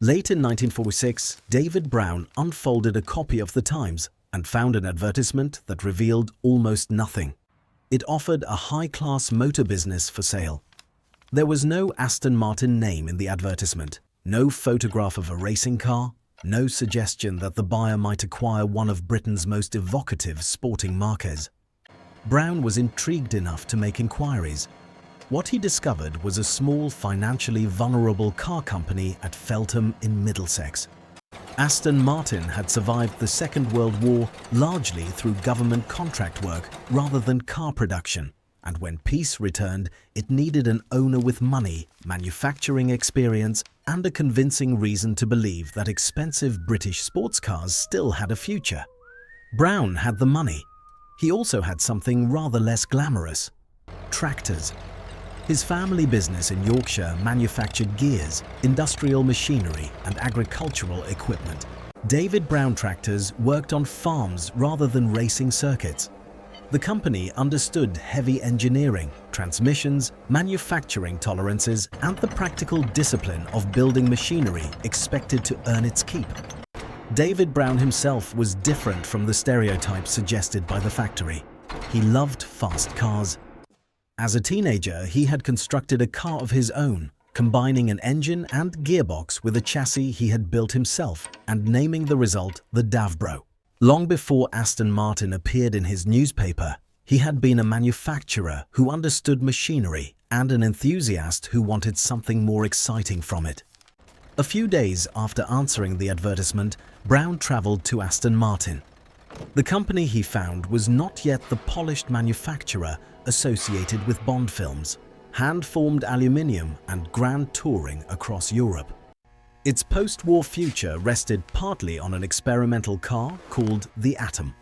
Late in 1946, David Brown unfolded a copy of the Times and found an advertisement that revealed almost nothing. It offered a high-class motor business for sale. There was no Aston Martin name in the advertisement, no photograph of a racing car, no suggestion that the buyer might acquire one of Britain's most evocative sporting marques. Brown was intrigued enough to make inquiries. What he discovered was a small, financially vulnerable car company at Feltham in Middlesex. Aston Martin had survived the Second World War largely through government contract work rather than car production, and when peace returned, it needed an owner with money, manufacturing experience, and a convincing reason to believe that expensive British sports cars still had a future. Brown had the money. He also had something rather less glamorous: tractors. His family business in Yorkshire manufactured gears, industrial machinery, and agricultural equipment. David Brown Tractors worked on farms rather than racing circuits. The company understood heavy engineering, transmissions, manufacturing tolerances, and the practical discipline of building machinery expected to earn its keep. David Brown himself was different from the stereotypes suggested by the factory. He loved fast cars. As a teenager, he had constructed a car of his own, combining an engine and gearbox with a chassis he had built himself and naming the result the Davbro. Long before Aston Martin appeared in his newspaper, he had been a manufacturer who understood machinery and an enthusiast who wanted something more exciting from it. A few days after answering the advertisement, Brown travelled to Aston Martin. The company he found was not yet the polished manufacturer associated with Bond films, hand-formed aluminium, and grand touring across Europe. Its post-war future rested partly on an experimental car called the Atom.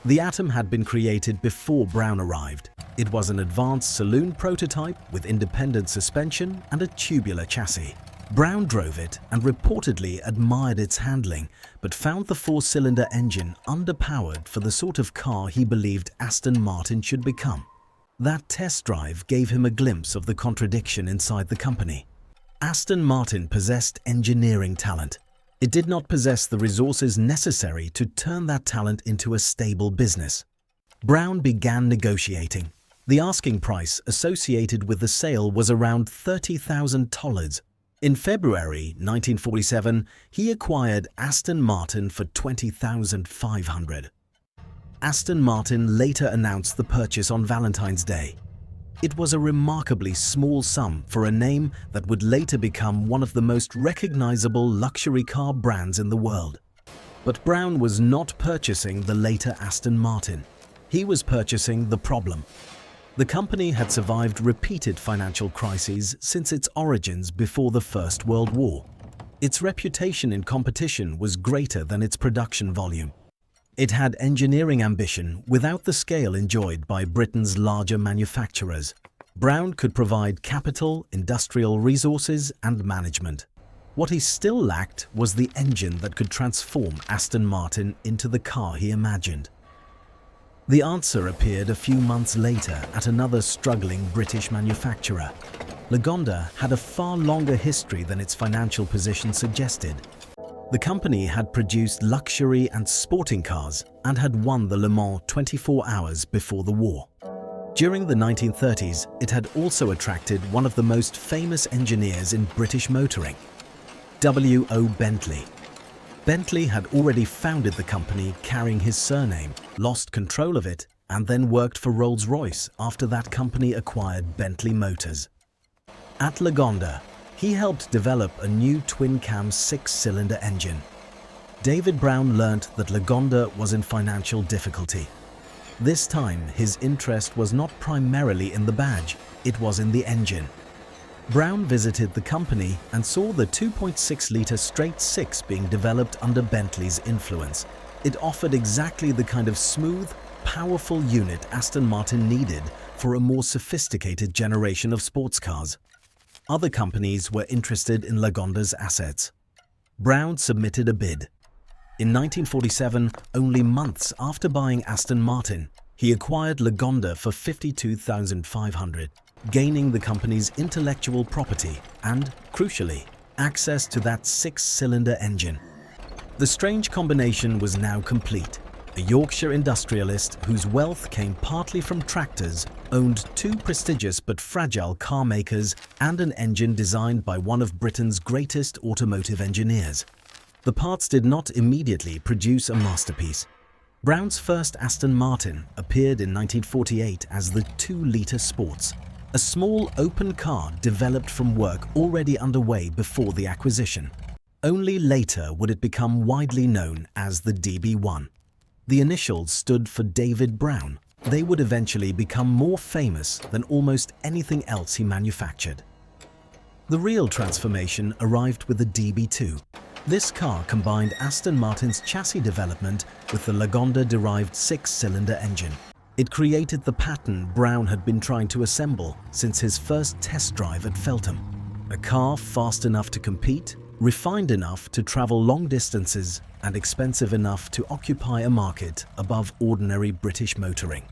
The Atom had been created before Brown arrived. It was an advanced saloon prototype with independent suspension and a tubular chassis. Brown drove it and reportedly admired its handling, but found the four-cylinder engine underpowered for the sort of car he believed Aston Martin should become. That test drive gave him a glimpse of the contradiction inside the company. Aston Martin possessed engineering talent. It did not possess the resources necessary to turn that talent into a stable business. Brown began negotiating. The asking price associated with the sale was around $30,000. In February 1947, he acquired Aston Martin for $20,500. Aston Martin later announced the purchase on Valentine's Day. It was a remarkably small sum for a name that would later become one of the most recognizable luxury car brands in the world. But Brown was not purchasing the later Aston Martin. He was purchasing the problem. The company had survived repeated financial crises since its origins before the First World War. Its reputation in competition was greater than its production volume. It had engineering ambition without the scale enjoyed by Britain's larger manufacturers. Brown could provide capital, industrial resources, and management. What he still lacked was the engine that could transform Aston Martin into the car he imagined. The answer appeared a few months later at another struggling British manufacturer. Lagonda had a far longer history than its financial position suggested. The company had produced luxury and sporting cars and had won the Le Mans 24 hours before the war. During the 1930s, it had also attracted one of the most famous engineers in British motoring, W.O. Bentley. Bentley had already founded the company carrying his surname, lost control of it, and then worked for Rolls-Royce after that company acquired Bentley Motors. At Lagonda, he helped develop a new twin-cam six-cylinder engine. David Brown learnt that Lagonda was in financial difficulty. This time, his interest was not primarily in the badge, it was in the engine. Brown visited the company and saw the 2.6-litre straight six being developed under Bentley's influence. It offered exactly the kind of smooth, powerful unit Aston Martin needed for a more sophisticated generation of sports cars. Other companies were interested in Lagonda's assets. Brown submitted a bid. In 1947, only months after buying Aston Martin, he acquired Lagonda for $52,500, gaining the company's intellectual property and, crucially, access to that six-cylinder engine. The strange combination was now complete. A Yorkshire industrialist whose wealth came partly from tractors owned two prestigious but fragile car makers and an engine designed by one of Britain's greatest automotive engineers. The parts did not immediately produce a masterpiece. Brown's first Aston Martin appeared in 1948 as the 2-litre Sports, a small open car developed from work already underway before the acquisition. Only later would it become widely known as the DB1. The initials stood for David Brown. They would eventually become more famous than almost anything else he manufactured. The real transformation arrived with the DB2. This car combined Aston Martin's chassis development with the Lagonda-derived six-cylinder engine. It created the pattern Brown had been trying to assemble since his first test drive at Feltham. A car fast enough to compete, refined enough to travel long distances, and expensive enough to occupy a market above ordinary British motoring.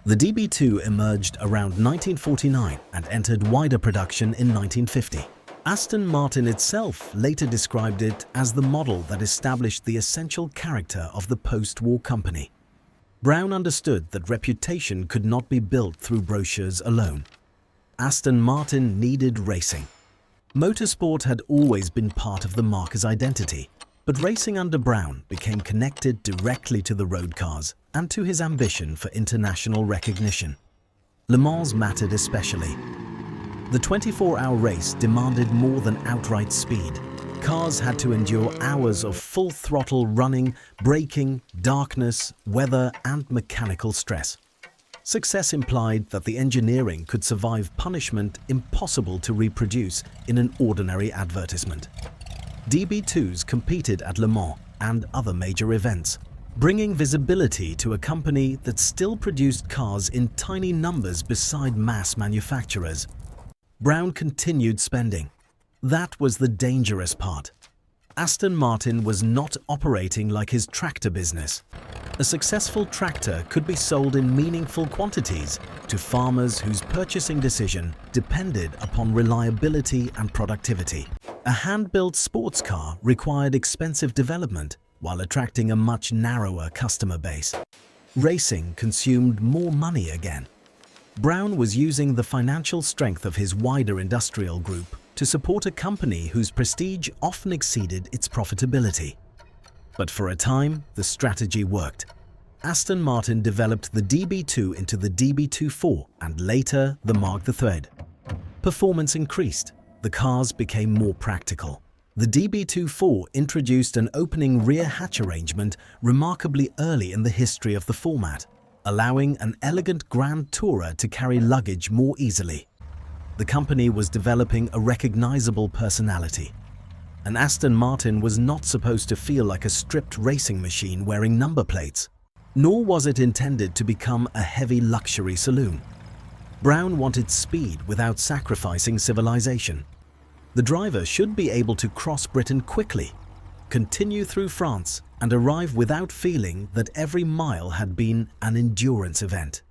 The DB2 emerged around 1949 and entered wider production in 1950. Aston Martin itself later described it as the model that established the essential character of the post-war company. Brown understood that reputation could not be built through brochures alone. Aston Martin needed racing. Motorsport had always been part of the marque's identity, but racing under Brown became connected directly to the road cars and to his ambition for international recognition. Le Mans mattered especially. The 24-hour race demanded more than outright speed. Cars had to endure hours of full-throttle running, braking, darkness, weather, and mechanical stress. Success implied that the engineering could survive punishment impossible to reproduce in an ordinary advertisement. DB2s competed at Le Mans and other major events, bringing visibility to a company that still produced cars in tiny numbers beside mass manufacturers. Brown continued spending. That was the dangerous part. Aston Martin was not operating like his tractor business. A successful tractor could be sold in meaningful quantities to farmers whose purchasing decision depended upon reliability and productivity. A hand-built sports car required expensive development while attracting a much narrower customer base. Racing consumed more money again. Brown was using the financial strength of his wider industrial group to support a company whose prestige often exceeded its profitability. But for a time, the strategy worked. Aston Martin developed the DB2 into the DB24 and later the Mark III. Performance increased. The cars became more practical. The DB24 introduced an opening rear hatch arrangement remarkably early in the history of the format, allowing an elegant grand tourer to carry luggage more easily. The company was developing a recognizable personality. An Aston Martin was not supposed to feel like a stripped racing machine wearing number plates, nor was it intended to become a heavy luxury saloon. Brown wanted speed without sacrificing civilization. The driver should be able to cross Britain quickly, continue through France, and arrive without feeling that every mile had been an endurance event.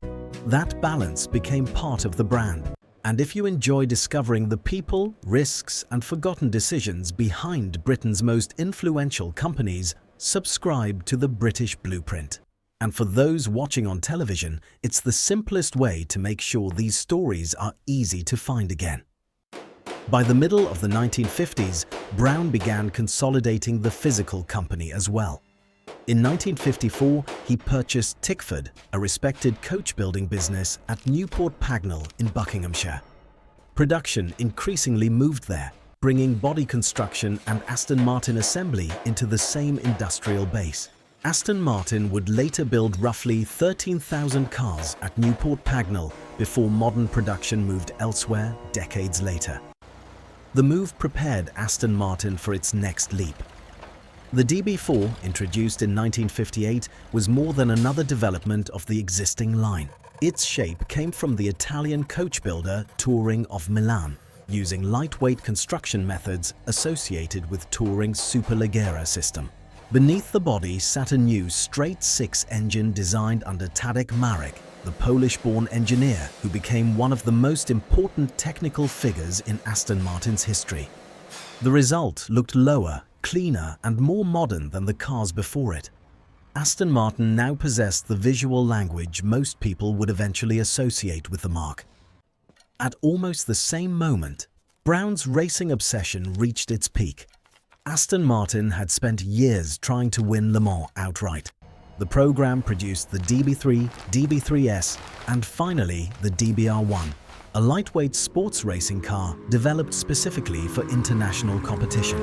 That balance became part of the brand. And if you enjoy discovering the people, risks, and forgotten decisions behind Britain's most influential companies, subscribe to the British Blueprint. And for those watching on television, it's the simplest way to make sure these stories are easy to find again. By the middle of the 1950s, Brown began consolidating the physical company as well. In 1954, he purchased Tickford, a respected coach-building business at Newport Pagnell in Buckinghamshire. Production increasingly moved there, bringing body construction and Aston Martin assembly into the same industrial base. Aston Martin would later build roughly 13,000 cars at Newport Pagnell before modern production moved elsewhere decades later. The move prepared Aston Martin for its next leap. The DB4, introduced in 1958, was more than another development of the existing line. Its shape came from the Italian coach builder Touring of Milan, using lightweight construction methods associated with Touring's Superleggera system. Beneath the body sat a new straight-six engine designed under Tadek Marek, the Polish-born engineer who became one of the most important technical figures in Aston Martin's history. The result looked lower, cleaner, and more modern than the cars before it. Aston Martin now possessed the visual language most people would eventually associate with the marque. At almost the same moment, Brown's racing obsession reached its peak. Aston Martin had spent years trying to win Le Mans outright. The program produced the DB3, DB3S, and finally the DBR1, a lightweight sports racing car developed specifically for international competition.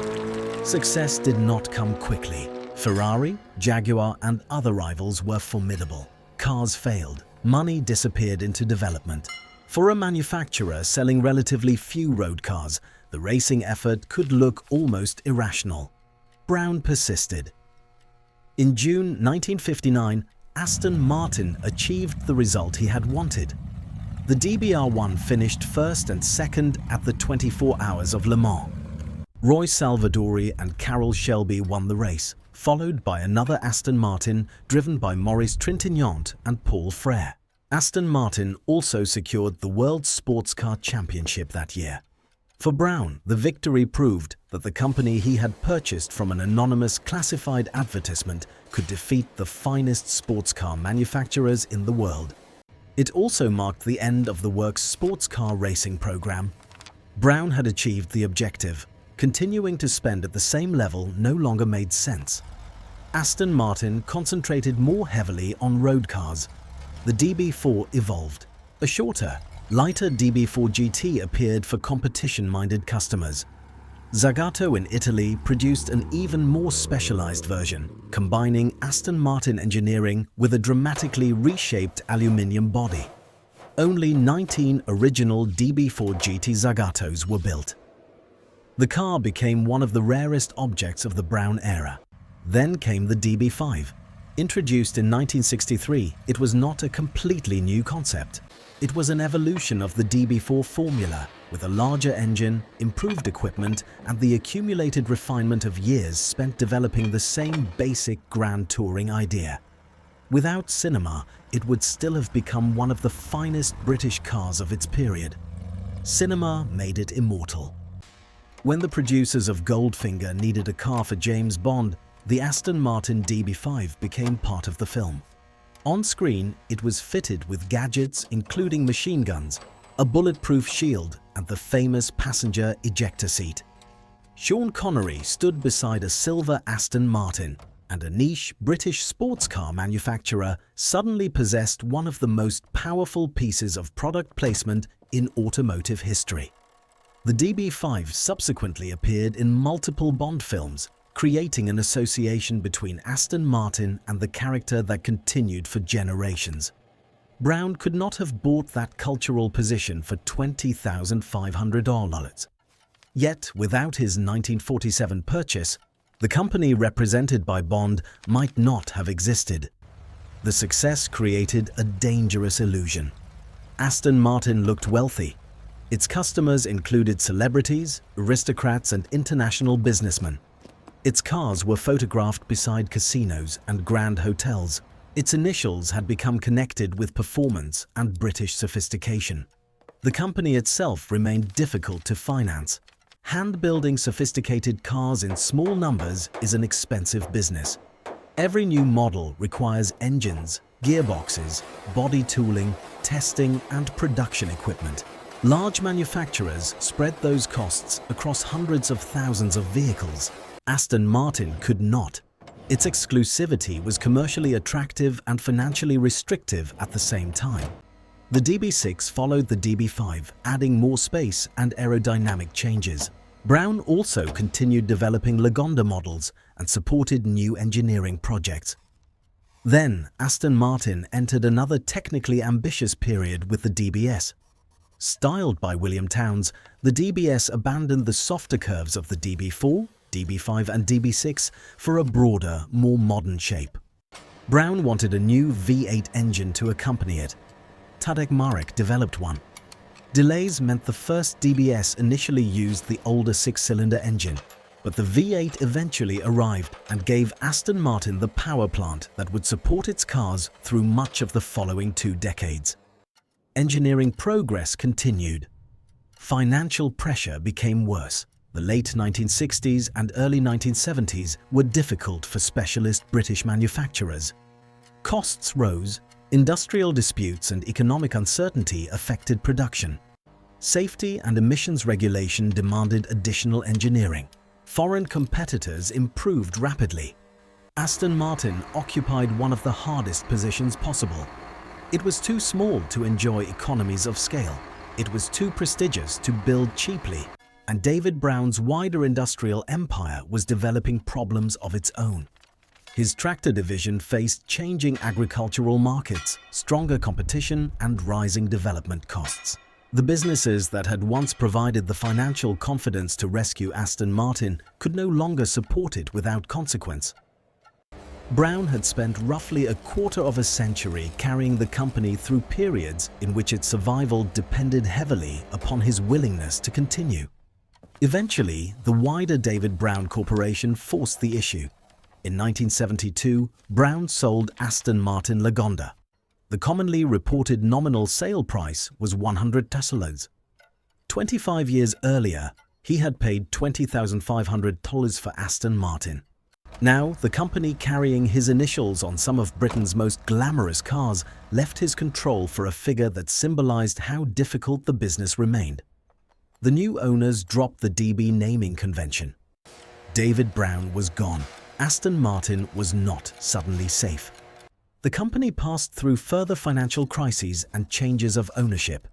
Success did not come quickly. Ferrari, Jaguar, and other rivals were formidable. Cars failed. Money disappeared into development. For a manufacturer selling relatively few road cars, the racing effort could look almost irrational. Brown persisted. In June 1959, Aston Martin achieved the result he had wanted. The DBR1 finished first and second at the 24 Hours of Le Mans. Roy Salvadori and Carroll Shelby won the race, followed by another Aston Martin driven by Maurice Trintignant and Paul Frere. Aston Martin also secured the World Sports Car Championship that year. For Brown, the victory proved that the company he had purchased from an anonymous classified advertisement could defeat the finest sports car manufacturers in the world. It also marked the end of the works sports car racing program. Brown had achieved the objective. Continuing to spend at the same level no longer made sense. Aston Martin concentrated more heavily on road cars. The DB4 evolved. A shorter, lighter DB4 GT appeared for competition-minded customers. Zagato in Italy produced an even more specialized version, combining Aston Martin engineering with a dramatically reshaped aluminium body. Only 19 original DB4 GT Zagatos were built. The car became one of the rarest objects of the Brown era. Then came the DB5. Introduced in 1963, it was not a completely new concept. It was an evolution of the DB4 formula, with a larger engine, improved equipment, and the accumulated refinement of years spent developing the same basic grand touring idea. Without cinema, it would still have become one of the finest British cars of its period. Cinema made it immortal. When the producers of Goldfinger needed a car for James Bond, the Aston Martin DB5 became part of the film. On screen, it was fitted with gadgets including machine guns, a bulletproof shield, and the famous passenger ejector seat. Sean Connery stood beside a silver Aston Martin, and a niche British sports car manufacturer suddenly possessed one of the most powerful pieces of product placement in automotive history. The DB5 subsequently appeared in multiple Bond films, creating an association between Aston Martin and the character that continued for generations. Brown could not have bought that cultural position for $20,500. Yet, without his 1947 purchase, the company represented by Bond might not have existed. The success created a dangerous illusion. Aston Martin looked wealthy. Its customers included celebrities, aristocrats, and international businessmen. Its cars were photographed beside casinos and grand hotels. Its initials had become connected with performance and British sophistication. The company itself remained difficult to finance. Hand-building sophisticated cars in small numbers is an expensive business. Every new model requires engines, gearboxes, body tooling, testing, and production equipment. Large manufacturers spread those costs across hundreds of thousands of vehicles. Aston Martin could not. Its exclusivity was commercially attractive and financially restrictive at the same time. The DB6 followed the DB5, adding more space and aerodynamic changes. Brown also continued developing Lagonda models and supported new engineering projects. Then, Aston Martin entered another technically ambitious period with the DBS. Styled by William Townes, the DBS abandoned the softer curves of the DB4, DB5 and DB6 for a broader, more modern shape. Brown wanted a new V8 engine to accompany it. Tadek Marek developed one. Delays meant the first DBS initially used the older six-cylinder engine, but the V8 eventually arrived and gave Aston Martin the power plant that would support its cars through much of the following 2 decades. Engineering progress continued. Financial pressure became worse. The late 1960s and early 1970s were difficult for specialist British manufacturers. Costs rose, industrial disputes and economic uncertainty affected production. Safety and emissions regulation demanded additional engineering. Foreign competitors improved rapidly. Aston Martin occupied one of the hardest positions possible. It was too small to enjoy economies of scale. It was too prestigious to build cheaply. And David Brown's wider industrial empire was developing problems of its own. His tractor division faced changing agricultural markets, stronger competition, and rising development costs. The businesses that had once provided the financial confidence to rescue Aston Martin could no longer support it without consequence. Brown had spent roughly a quarter of a century carrying the company through periods in which its survival depended heavily upon his willingness to continue. Eventually, the wider David Brown Corporation forced the issue. In 1972, Brown sold Aston Martin Lagonda. The commonly reported nominal sale price was 100 Teslas. 25 years earlier, he had paid $20,500 for Aston Martin. Now, the company carrying his initials on some of Britain's most glamorous cars left his control for a figure that symbolized how difficult the business remained. The new owners dropped the DB naming convention. David Brown was gone. Aston Martin was not suddenly safe. The company passed through further financial crises and changes of ownership.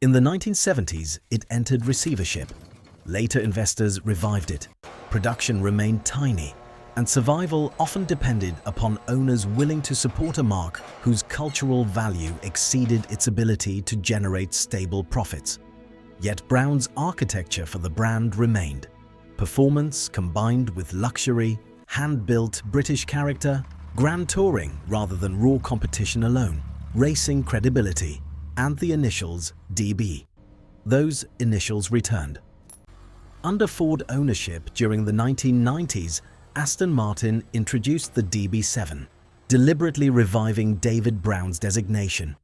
In the 1970s, it entered receivership. Later investors revived it. Production remained tiny, and survival often depended upon owners willing to support a marque whose cultural value exceeded its ability to generate stable profits. Yet Brown's architecture for the brand remained. Performance combined with luxury, hand-built British character, grand touring rather than raw competition alone, racing credibility, and the initials DB. Those initials returned. Under Ford ownership during the 1990s, Aston Martin introduced the DB7, deliberately reviving David Brown's designation.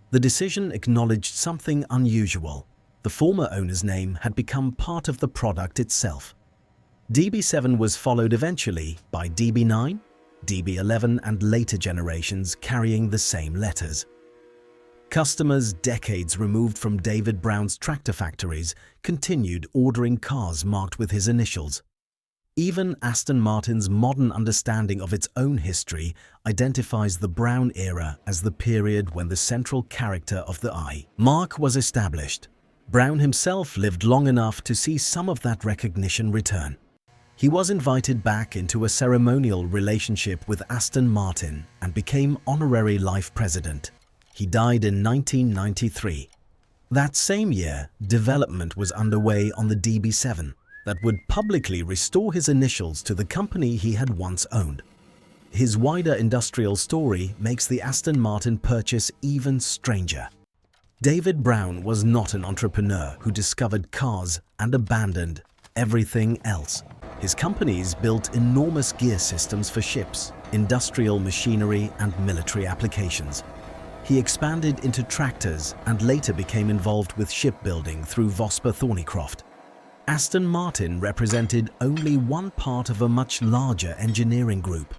The decision acknowledged something unusual. The former owner's name had become part of the product itself. DB7 was followed eventually by DB9, DB11 and later generations carrying the same letters. Customers decades removed from David Brown's tractor factories continued ordering cars marked with his initials. Even Aston Martin's modern understanding of its own history identifies the Brown era as the period when the central character of the I mark was established. Brown himself lived long enough to see some of that recognition return. He was invited back into a ceremonial relationship with Aston Martin and became honorary life president. He died in 1993. That same year, development was underway on the DB7 that would publicly restore his initials to the company he had once owned. His wider industrial story makes the Aston Martin purchase even stranger. David Brown was not an entrepreneur who discovered cars and abandoned everything else. His companies built enormous gear systems for ships, industrial machinery, and military applications. He expanded into tractors and later became involved with shipbuilding through Vosper Thornycroft. Aston Martin represented only one part of a much larger engineering group,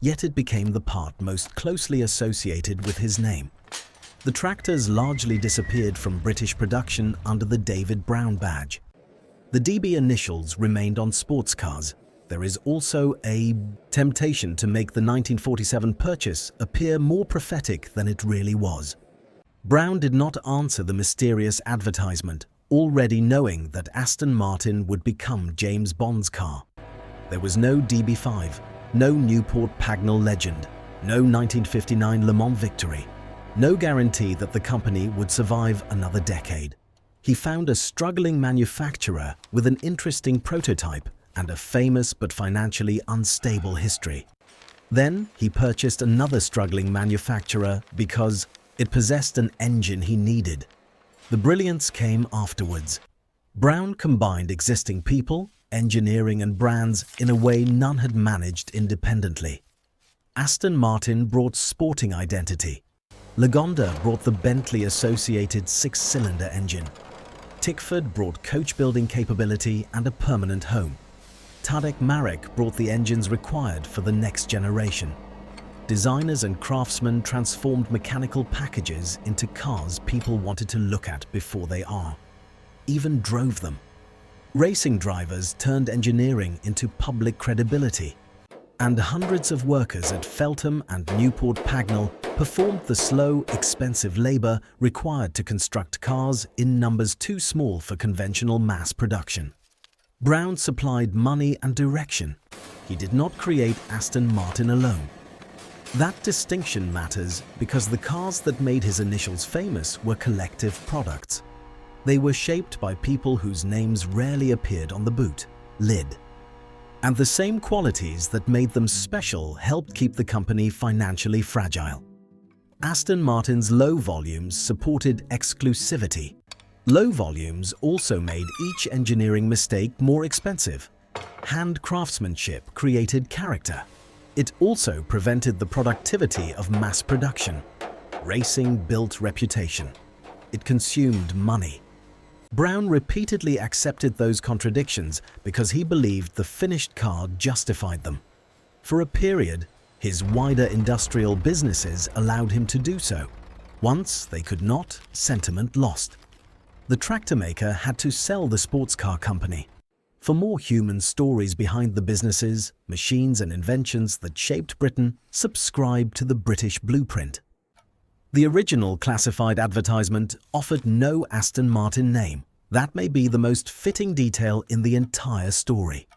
yet it became the part most closely associated with his name. The tractors largely disappeared from British production under the David Brown badge. The DB initials remained on sports cars. There is also a temptation to make the 1947 purchase appear more prophetic than it really was. Brown did not answer the mysterious advertisement, already knowing that Aston Martin would become James Bond's car. There was no DB5, no Newport Pagnell Legend, no 1959 Le Mans victory, no guarantee that the company would survive another decade. He found a struggling manufacturer with an interesting prototype and a famous but financially unstable history. Then he purchased another struggling manufacturer because it possessed an engine he needed. The brilliance came afterwards. Brown combined existing people, engineering and brands in a way none had managed independently. Aston Martin brought sporting identity. Lagonda brought the Bentley-associated six-cylinder engine. Tickford brought coach-building capability and a permanent home. Tadek Marek brought the engines required for the next generation. Designers and craftsmen transformed mechanical packages into cars people wanted to look at before they are, even drove them. Racing drivers turned engineering into public credibility, and hundreds of workers at Feltham and Newport Pagnell performed the slow, expensive labor required to construct cars in numbers too small for conventional mass production. Brown supplied money and direction. He did not create Aston Martin alone. That distinction matters because the cars that made his initials famous were collective products. They were shaped by people whose names rarely appeared on the boot, lid. And the same qualities that made them special helped keep the company financially fragile. Aston Martin's low volumes supported exclusivity. Low volumes also made each engineering mistake more expensive. Hand craftsmanship created character. It also prevented the productivity of mass production. Racing built reputation. It consumed money. Brown repeatedly accepted those contradictions because he believed the finished car justified them. For a period, his wider industrial businesses allowed him to do so. Once they could not, sentiment lost. The tractor maker had to sell the sports car company. For more human stories behind the businesses, machines and inventions that shaped Britain, subscribe to the British Blueprint. The original classified advertisement offered no Aston Martin name. That may be the most fitting detail in the entire story.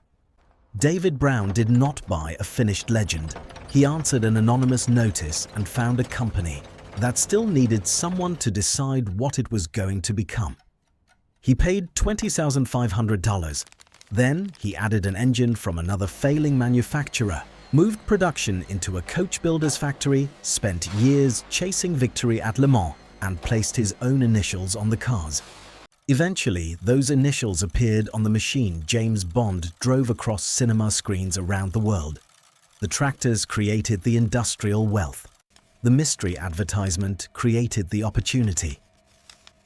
David Brown did not buy a finished legend. He answered an anonymous notice and found a company that still needed someone to decide what it was going to become. He paid $20,500. Then he added an engine from another failing manufacturer, moved production into a coach builder's factory, spent years chasing victory at Le Mans, and placed his own initials on the cars. Eventually, those initials appeared on the machine James Bond drove across cinema screens around the world. The tractors created the industrial wealth. The mystery advertisement created the opportunity.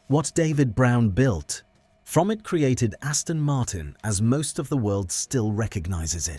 What David Brown built, from it created Aston Martin as most of the world still recognizes it.